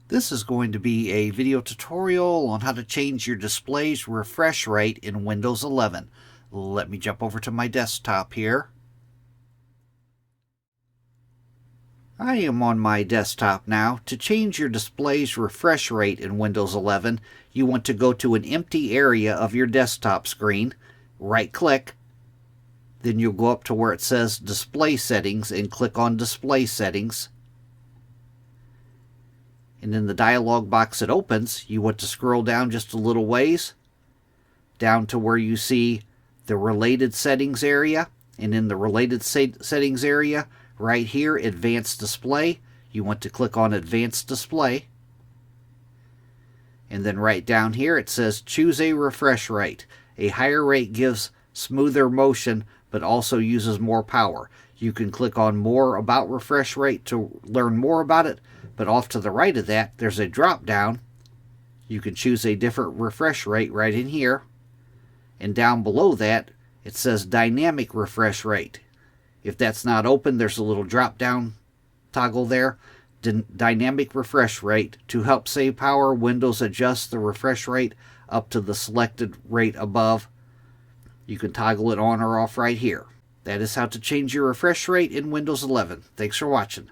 This is going to be a video tutorial on how to change your display's refresh rate in Windows 11. Let me jump over to my desktop here. I am on my desktop now. To change your display's refresh rate in Windows 11, you want to go to an empty area of your desktop screen, right-click, then you'll go up to where it says Display Settings and click on Display Settings. And in the dialog box that opens, you want to scroll down just a little ways, down to where you see the Related Settings area. And in the Related Settings area, right here, Advanced Display, you want to click on Advanced Display. And then right down here, it says Choose a Refresh Rate. A higher rate gives smoother motion, but also uses more power. You can click on More About Refresh Rate to learn more about it, but off to the right of that, there's a drop-down. You can choose a different refresh rate right in here. And down below that, it says Dynamic Refresh Rate. If that's not open, there's a little drop-down toggle there. Dynamic Refresh Rate. To help save power, Windows adjusts the refresh rate up to the selected rate above. You can toggle it on or off right here. That is how to change your refresh rate in Windows 11. Thanks for watching.